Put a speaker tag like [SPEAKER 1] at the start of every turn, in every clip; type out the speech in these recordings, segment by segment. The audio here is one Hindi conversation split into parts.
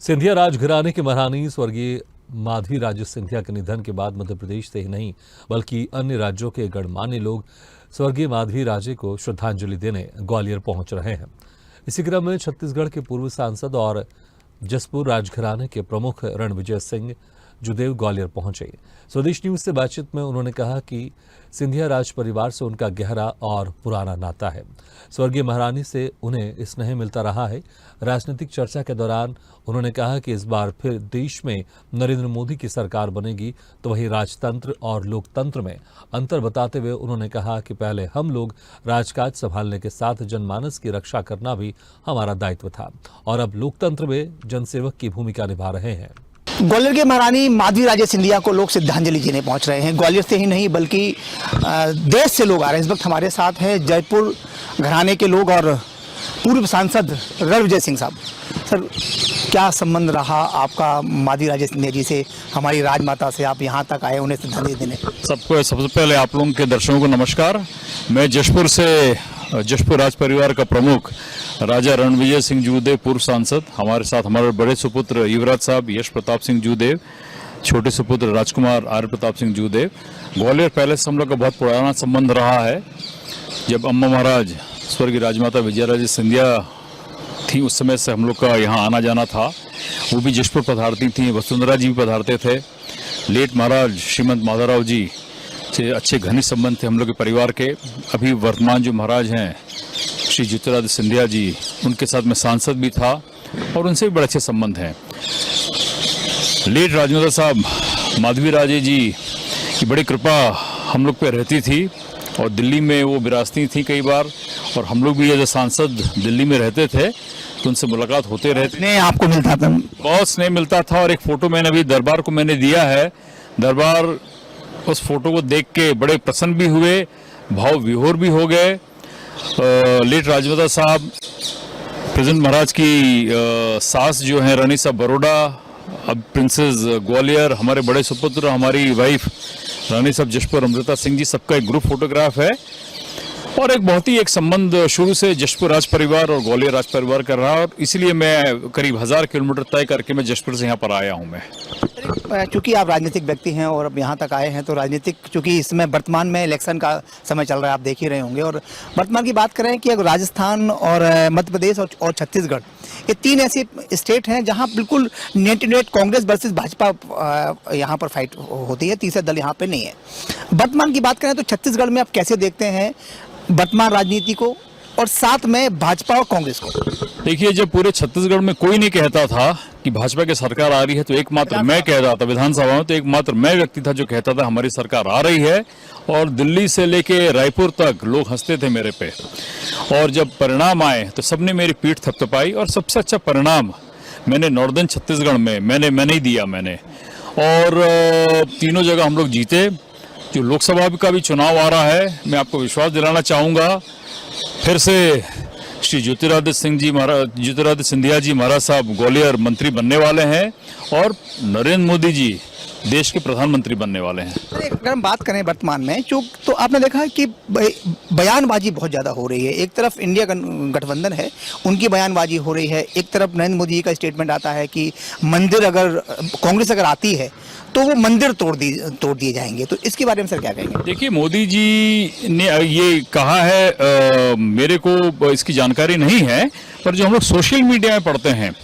[SPEAKER 1] सिंधिया राजघराने के महारानी स्वर्गीय माधवी राजे सिंधिया के निधन के बाद मध्य प्रदेश से ही नहीं बल्कि अन्य राज्यों के गणमान्य लोग स्वर्गीय माधवी राजे को श्रद्धांजलि देने ग्वालियर पहुंच रहे हैं। इसी क्रम में छत्तीसगढ़ के पूर्व सांसद और जसपुर राजघराने के प्रमुख रणविजय सिंह जुदेव ग्वालियर पहुंचे। स्वदेश न्यूज से बातचीत में उन्होंने कहा कि सिंधिया राज परिवार से उनका गहरा और पुराना नाता है। स्वर्गीय महारानी से उन्हें स्नेह मिलता रहा है। राजनीतिक चर्चा के दौरान उन्होंने कहा कि इस बार फिर देश में नरेंद्र मोदी की सरकार बनेगी तो वही राजतंत्र और लोकतंत्र में अंतर बताते हुए उन्होंने कहा कि पहले हम लोग राजकाज संभालने के साथ जनमानस की रक्षा करना भी हमारा दायित्व था और अब लोकतंत्र में जनसेवक की भूमिका निभा रहे हैं।
[SPEAKER 2] ग्वालियर के महारानी माधवी राजे सिंधिया को लोग श्रद्धांजलि देने पहुंच रहे हैं। ग्वालियर से ही नहीं बल्कि देश से लोग आ रहे हैं। इस वक्त हमारे साथ हैं जयपुर घराने के लोग और पूर्व सांसद रणविजय सिंह साहब। सर, क्या संबंध रहा आपका माधवी राजे सिंधिया जी से, हमारी राजमाता से? आप यहाँ तक आए उन्हें श्रद्धांजलि देने।
[SPEAKER 3] सबसे पहले आप लोगों के दर्शकों को नमस्कार। मैं जशपुर राज परिवार का प्रमुख राजा रणविजय सिंह जूदेव, पूर्व सांसद, हमारे साथ हमारे बड़े सुपुत्र युवराज साहब यश प्रताप सिंह जूदेव, छोटे सुपुत्र राजकुमार आर्य प्रताप सिंह जूदेव। ग्वालियर पहले से हम लोग का बहुत पुराना संबंध रहा है। जब अम्मा महाराज स्वर्गीय राजमाता विजयाराजे सिंधिया थी उस समय से हम लोग का यहाँ आना जाना था। वो भी जशपुर पधारती थी, वसुंधरा जी भी पधारते थे। लेट महाराज श्रीमंत माधवराव जी से अच्छे घनिष्ठ संबंध थे हम लोग के परिवार के। अभी वर्तमान जो महाराज हैं श्री ज्योतिरादित्य सिंधिया जी, उनके साथ मैं सांसद भी था और उनसे भी बड़े अच्छे संबंध हैं। लेट राजमाता साहब माधवी राजे जी की बड़ी कृपा हम लोग पे रहती थी और दिल्ली में वो विरासती थी कई बार, और हम लोग भी एज सांसद दिल्ली में रहते थे तो उनसे मुलाकात होते रहती।
[SPEAKER 2] नहीं, आपको मिलता था?
[SPEAKER 3] बहुत स्नेह मिलता था। और एक फोटो मैंने अभी दरबार को मैंने दिया है। दरबार उस फोटो को देख के बड़े प्रसन्न भी हुए, भाव विभोर भी हो गए। लेट राजमाता साहब प्रेजेंट महाराज की सास जो हैं रानी साहब बड़ौदा, अब प्रिंसेस ग्वालियर, हमारे बड़े सुपुत्र, हमारी वाइफ रानी साहब जशपुर अमृता सिंह जी, सबका एक ग्रुप फोटोग्राफ है। और एक बहुत ही एक संबंध शुरू से जशपुर राज परिवार और ग्वालियर राज परिवार कर रहा, और इसलिए मैं करीब 1000 किलोमीटर तय करके मैं जशपुर से यहाँ पर आया हूँ। मैं
[SPEAKER 2] चूंकि आप राजनीतिक व्यक्ति हैं और अब यहाँ तक आए हैं तो राजनीतिक, चूंकि इसमें वर्तमान में इलेक्शन का समय चल रहा है, आप देख ही रहे होंगे। और वर्तमान की बात करें कि अगर राजस्थान और मध्य प्रदेश और छत्तीसगढ़, ये तीन ऐसे स्टेट हैं जहाँ बिल्कुल नेट कांग्रेस वर्सेस भाजपा यहाँ पर फाइट होती है। तीसरा दल यहाँ पे नहीं है। वर्तमान की बात करें तो छत्तीसगढ़ में आप कैसे देखते हैं वर्तमान राजनीति को और साथ में भाजपा और कांग्रेस को?
[SPEAKER 3] देखिए, जब पूरे छत्तीसगढ़ में कोई नहीं कहता था कि भाजपा की सरकार आ रही है तो एकमात्र मैं कह रहा था, विधानसभा में तो एकमात्र मैं व्यक्ति था जो कहता था हमारी सरकार आ रही है। और दिल्ली से लेके रायपुर तक लोग हंसते थे मेरे पे। और जब परिणाम आए तो सबने मेरी पीठ थपथपाई। और सबसे अच्छा परिणाम मैंने नॉर्दर्न छत्तीसगढ़ में मैंने ही दिया। और तीनों जगह हम लोग जीते। जो लोकसभा का भी चुनाव आ रहा है, मैं आपको विश्वास दिलाना चाहूँगा, फिर से श्री ज्योतिरादित्य सिंधिया जी महाराज साहब ग्वालियर मंत्री बनने वाले हैं और नरेंद्र मोदी जी देश के प्रधानमंत्री बनने वाले हैं।
[SPEAKER 2] अगर हम बात करें वर्तमान में, तो आपने देखा है कि बयानबाजी बहुत ज़्यादा हो रही है। एक तरफ इंडिया गठबंधन है, उनकी बयानबाजी हो रही है। एक तरफ नरेंद्र मोदी का स्टेटमेंट आता है कि मंदिर अगर कांग्रेस अगर आती है तो वो मंदिर तोड़ दिए जाएंगे। तो इसके बारे में सर क्या कहेंगे?
[SPEAKER 3] देखिए, मोदी जी ने ये कहा है, मेरे को इसकी जानकारी नहीं है, पर जो हम लोग सोशल मीडिया में पढ़ते हैं,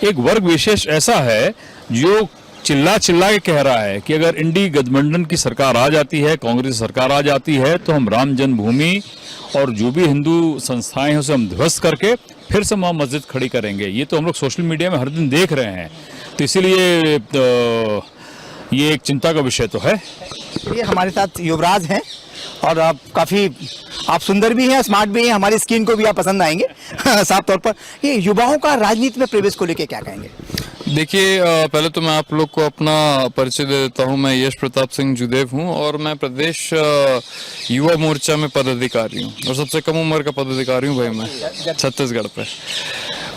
[SPEAKER 3] एक वर्ग विशेष ऐसा है जो चिल्ला के कह रहा है कि अगर इंडी गठबंधन की सरकार आ जाती है, कांग्रेस सरकार आ जाती है, तो हम राम जन्मभूमि और जो भी हिंदू संस्थाएं हैं उसे हम ध्वस्त करके फिर से वहाँ मस्जिद खड़ी करेंगे। ये तो हम लोग सोशल मीडिया में हर दिन देख रहे हैं। तो इसीलिए ये एक चिंता का विषय तो है।
[SPEAKER 2] ये हमारे साथ युवराज हैं और आप काफ़ी सुंदर भी हैं, स्मार्ट भी हैं, हमारी स्किन को भी आप पसंद आएंगे साफ तौर पर। ये युवाओं का राजनीति में प्रवेश को लेकर क्या कहेंगे?
[SPEAKER 4] देखिए, पहले तो मैं आप लोग को अपना परिचय दे देता हूं। मैं यश प्रताप सिंह जुदेव हूं और मैं प्रदेश युवा मोर्चा में पदाधिकारी हूं और सबसे कम उम्र का पदाधिकारी हूं भाई मैं छत्तीसगढ़ पे।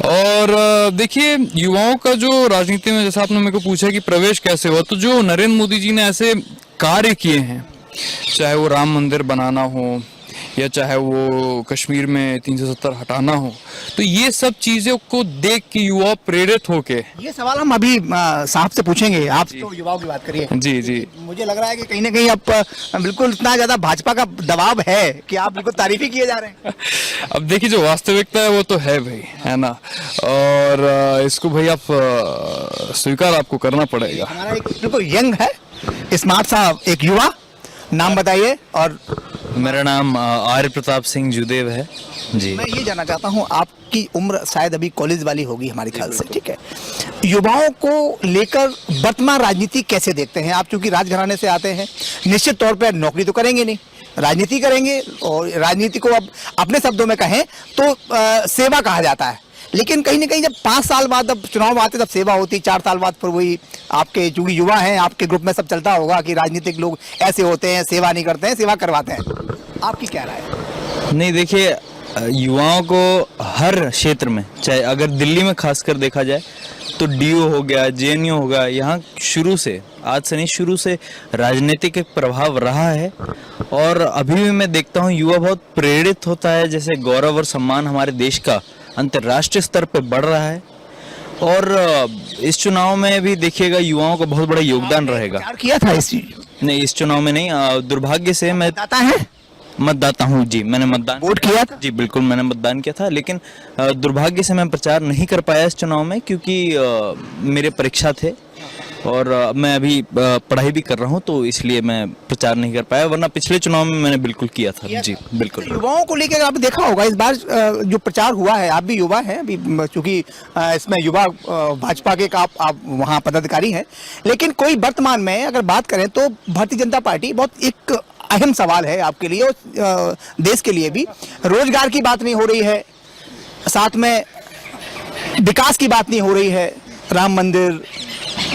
[SPEAKER 4] और देखिए, युवाओं का जो राजनीति में, जैसा आपने मेरे को पूछा कि प्रवेश कैसे हुआ, तो जो नरेंद्र मोदी जी ने ऐसे कार्य किए हैं, चाहे वो राम मंदिर बनाना हो या चाहे वो कश्मीर में 370 हटाना हो, तो ये सब चीज़ों को देख के युवा प्रेरित होके।
[SPEAKER 2] ये सवाल हम अभी साहब से पूछेंगे। आप तो युवाओं की बात करिए।
[SPEAKER 4] जी जी।
[SPEAKER 2] मुझे लग रहा है कि कहीं ना कहीं अब बिल्कुल इतना ज्यादा भाजपा का दबाव है कि आप बिल्कुल तारीफ ही किए जा रहे हैं।
[SPEAKER 4] अब देखिए, जो वास्तविकता है वो तो है भाई, है ना, और इसको भाई आप स्वीकार आपको करना पड़ेगा।
[SPEAKER 2] हमारा एक बिल्कुल यंग है, स्मार्ट सा एक युवा, नाम बताइए। और
[SPEAKER 5] मेरा नाम आर्य प्रताप सिंह जुदेव है जी।
[SPEAKER 2] मैं ये जानना चाहता हूँ, आपकी उम्र शायद अभी कॉलेज वाली होगी हमारे ख्याल से, ठीक है। युवाओं को लेकर वर्तमान राजनीति कैसे देखते हैं आप? चूंकि राजघराने से आते हैं, निश्चित तौर पर नौकरी तो करेंगे नहीं, राजनीति करेंगे, और राजनीति को अब अपने शब्दों में कहें तो सेवा कहा जाता है। लेकिन कहीं ना कहीं जब 5 साल बाद अब चुनाव आते तब सेवा होती, 4 साल बाद फिर वही आपके चूंकि युवा हैं, आपके ग्रुप में सब चलता होगा कि राजनीतिक लोग ऐसे होते हैं, सेवा नहीं करते हैं, सेवा करवाते हैं। आपकी क्या राय है?
[SPEAKER 5] नहीं, देखिए, युवाओं को हर क्षेत्र में, चाहे अगर दिल्ली में खासकर देखा जाए तो डीयू हो गया, जेएनयू हो गया, यहाँ शुरू से, आज से नहीं, शुरू से राजनीतिक एक प्रभाव रहा है। और अभी भी मैं देखता हूँ युवा बहुत प्रेरित होता है, जैसे गौरव और सम्मान हमारे देश का अंतर्राष्ट्रीय स्तर पर बढ़ रहा है। और इस चुनाव में भी देखिएगा युवाओं का बहुत बड़ा योगदान रहेगा।
[SPEAKER 2] प्रचार किया था इस चीज?
[SPEAKER 5] नहीं, इस चुनाव में नहीं, दुर्भाग्य से मैं
[SPEAKER 2] बताता है,
[SPEAKER 5] मतदाता हूँ जी। मैंने मतदान
[SPEAKER 2] वोट किया था?
[SPEAKER 5] जी बिल्कुल, मैंने मतदान किया था, लेकिन दुर्भाग्य से मैं प्रचार नहीं कर पाया इस चुनाव में, क्योंकि मेरे परीक्षा थे और मैं अभी पढ़ाई भी कर रहा हूँ, तो इसलिए मैं प्रचार नहीं कर पाया, वरना पिछले चुनाव में मैंने बिल्कुल किया था जी बिल्कुल।
[SPEAKER 2] तो युवाओं को लेकर आपने देखा होगा इस बार जो प्रचार हुआ है, आप भी युवा हैं अभी, चूंकि इसमें युवा भाजपा के आप वहाँ पदाधिकारी हैं, लेकिन कोई वर्तमान में अगर बात करें तो भारतीय जनता पार्टी बहुत एक अहम सवाल है आपके लिए और देश के लिए भी। रोजगार की बात नहीं हो रही है, साथ में विकास की बात नहीं हो रही है, राम मंदिर,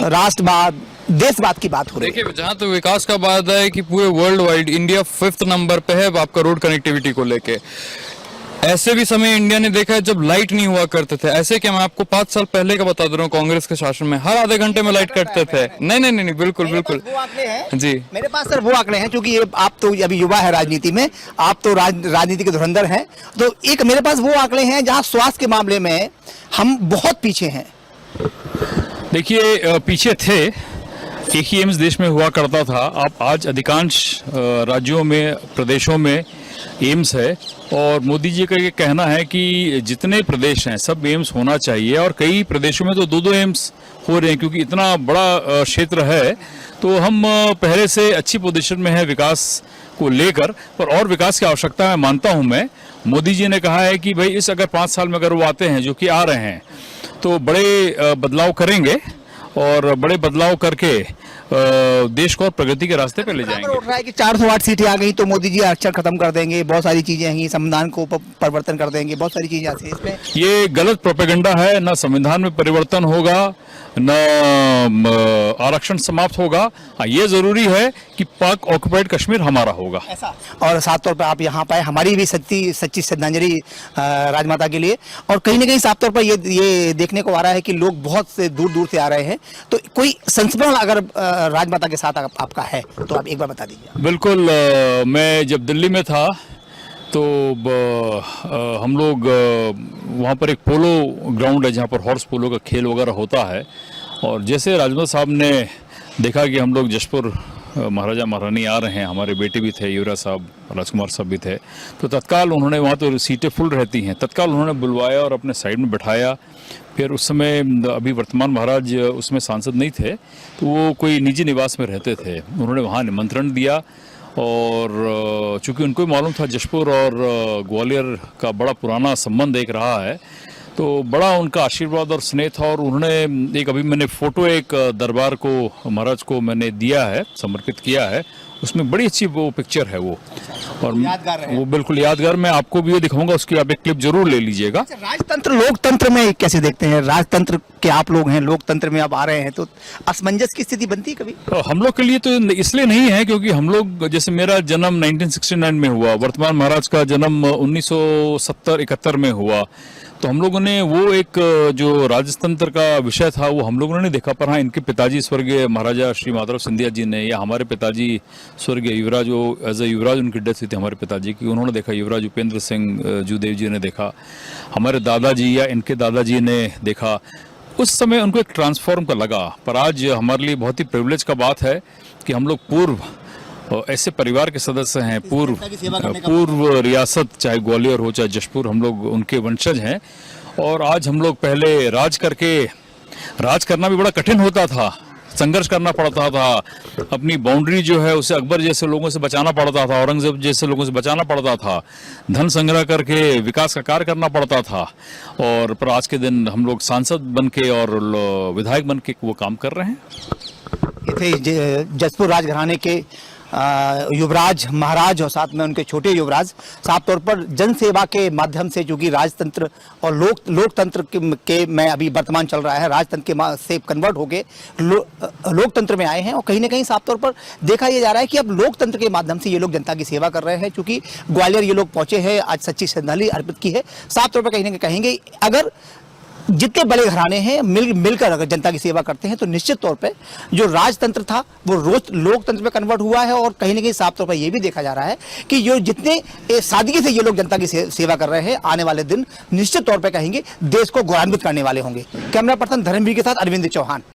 [SPEAKER 2] राष्ट्रवाद, देशवाद की बात हो रही है।
[SPEAKER 4] देखिए, जहाँ तक विकास का बात है कि पूरे world wide India 5th number पे है आपका रोड कनेक्टिविटी को लेके। ऐसे भी समय इंडिया ने देखा है जब लाइट नहीं हुआ करते थे। ऐसे क्या, मैं आपको 5 साल पहले का बता दे रहा हूँ, कांग्रेस के शासन में हर आधे घंटे में लाइट कटते थे। नहीं, बिल्कुल बिल्कुल जी।
[SPEAKER 2] मेरे पास सर वो आंकड़े हैं, क्योंकि आप तो अभी युवा है राजनीति में, आप तो राजनीति के धुरंधर हैं, तो एक मेरे पास वो आंकड़े हैं जहाँ स्वास्थ्य के मामले में हम बहुत पीछे हैं।
[SPEAKER 3] देखिए, पीछे थे, एक ही एम्स देश में हुआ करता था। आप आज अधिकांश राज्यों में, प्रदेशों में एम्स है, और मोदी जी का ये कहना है कि जितने प्रदेश हैं सब एम्स होना चाहिए, और कई प्रदेशों में तो 2-2 एम्स हो रहे हैं, क्योंकि इतना बड़ा क्षेत्र है। तो हम पहले से अच्छी पोजीशन में है विकास को लेकर, पर और विकास की आवश्यकता है, मानता हूं मैं। मोदी जी ने कहा है कि भाई इस अगर 5 साल में अगर वो आते हैं, जो कि आ रहे हैं, तो बड़े बदलाव करेंगे, और बड़े बदलाव करके देश को प्रगति के रास्ते पे ले जाएंगे।
[SPEAKER 2] उठ रहा है कि 408 सीटें आ गई तो मोदी जी आरक्षण खत्म कर देंगे, बहुत सारी चीजें हैं, संविधान को परिवर्तन कर देंगे, बहुत सारी चीजें आती हैं इसमें।
[SPEAKER 3] ये गलत प्रोपेगेंडा है। न संविधान में परिवर्तन होगा, न आरक्षण समाप्त होगा। हाँ, ये जरूरी है कि पाक ऑक्युपाइड कश्मीर हमारा होगा।
[SPEAKER 2] ऐसा, और साफ तौर पर आप यहाँ पाए, हमारी भी सच्ची श्रद्धांजलि राजमाता के लिए। और कहीं ना कहीं साफ तौर पर ये देखने को आ रहा है कि लोग बहुत से दूर दूर से आ रहे हैं, तो कोई संस्मरण अगर राजमाता के साथ आपका है तो आप एक बार बता दीजिए।
[SPEAKER 3] बिल्कुल, मैं जब दिल्ली में था तो हम लोग वहाँ पर एक पोलो ग्राउंड है जहाँ पर हॉर्स पोलो का खेल वगैरह होता है, और जैसे राजमाता साहब ने देखा कि हम लोग जशपुर महाराजा महारानी आ रहे हैं, हमारे बेटे भी थे, युवराज साहब, राजकुमार साहब भी थे, तो तत्काल उन्होंने, वहाँ तो सीटें फुल रहती हैं, तत्काल उन्होंने बुलवाया और अपने साइड में बैठाया। फिर उस समय अभी वर्तमान महाराज उसमें सांसद नहीं थे, तो वो कोई निजी निवास में रहते थे, उन्होंने वहाँ निमंत्रण दिया। और चूंकि उनको मालूम था जशपुर और ग्वालियर का बड़ा पुराना संबंध एक रहा है, तो बड़ा उनका आशीर्वाद और स्नेह था। और उन्होंने एक, अभी मैंने फोटो एक दरबार को, महाराज को मैंने दिया है, समर्पित किया है, उसमें बड़ी अच्छी वो पिक्चर है वो, और वो बिल्कुल यादगार। मैं आपको भी ये दिखाऊंगा, उसकी आप एक क्लिप जरूर ले लीजिएगा।
[SPEAKER 2] राजतंत्र लोकतंत्र में कैसे देखते हैं? राजतंत्र के आप लोग हैं, लोकतंत्र में आप आ रहे हैं, तो असमंजस की स्थिति बनती है कभी?
[SPEAKER 3] हम लोग के लिए तो इसलिए नहीं है क्योंकि हम लोग, जैसे मेरा जन्म 1969 में हुआ, वर्तमान महाराज का जन्म 1970-71 में हुआ, तो हम लोगों ने वो एक जो राजतंत्र का विषय था वो हम लोगों ने नहीं देखा, पर हाँ इनके पिताजी स्वर्गीय महाराजा श्री माधव सिंधिया जी ने, या हमारे पिताजी स्वर्गीय युवराज, वो एज ए युवराज उनकी डेथ हुई थी हमारे पिताजी की, उन्होंने देखा, युवराज उपेंद्र सिंह जूदेव जी ने देखा, हमारे दादाजी या इनके दादाजी ने देखा। उस समय उनको एक ट्रांसफॉर्म का लगा। पर आज हमारे लिए बहुत ही प्रिविलेज का बात है कि हम लोग पूर्व ऐसे परिवार के सदस्य हैं, पूर्व रियासत, चाहे ग्वालियर हो चाहे जशपुर, हम लोग उनके वंशज हैं। और आज हम लोग पहले राज करना भी बड़ा कठिन होता था, संघर्ष करना पड़ता था, अपनी बाउंड्री जो है उसे अकबर जैसे लोगों से बचाना पड़ता था, औरंगजेब जैसे लोगों से बचाना पड़ता था, धन संग्रह करके विकास का कार्य करना पड़ता था। और पर आज के दिन हम लोग सांसद बन के और विधायक बन के वो काम कर रहे हैं।
[SPEAKER 2] ये थे जसपुर राजघराने के युवराज महाराज और साथ में उनके छोटे युवराज। साफ तौर पर जन सेवा के माध्यम से, चूंकि राजतंत्र और लोकतंत्र के में अभी वर्तमान चल रहा है, राजतंत्र के से कन्वर्ट होके लोकतंत्र में आए हैं। और कहीं ना कहीं साफ तौर पर देखा यह जा रहा है कि अब लोकतंत्र के माध्यम से ये लोग जनता की सेवा कर रहे हैं। चूंकि ग्वालियर ये लोग पहुंचे हैं, आज सच्ची श्रद्धांजलि अर्पित की है। साफ तौर पर कहीं ना कहीं कहेंगे, अगर जितने बड़े घराने हैं मिलकर अगर जनता की सेवा करते हैं तो निश्चित तौर पे जो राजतंत्र था वो लोकतंत्र में कन्वर्ट हुआ है। और कहीं ना कहीं साफ तौर पर यह भी देखा जा रहा है कि जो जितने सादगी से ये लोग जनता की सेवा कर रहे हैं, आने वाले दिन निश्चित तौर पे कहेंगे देश को गौरवान्वित करने वाले होंगे। कैमरा पर्सन धर्मवीर के साथ अरविंद चौहान।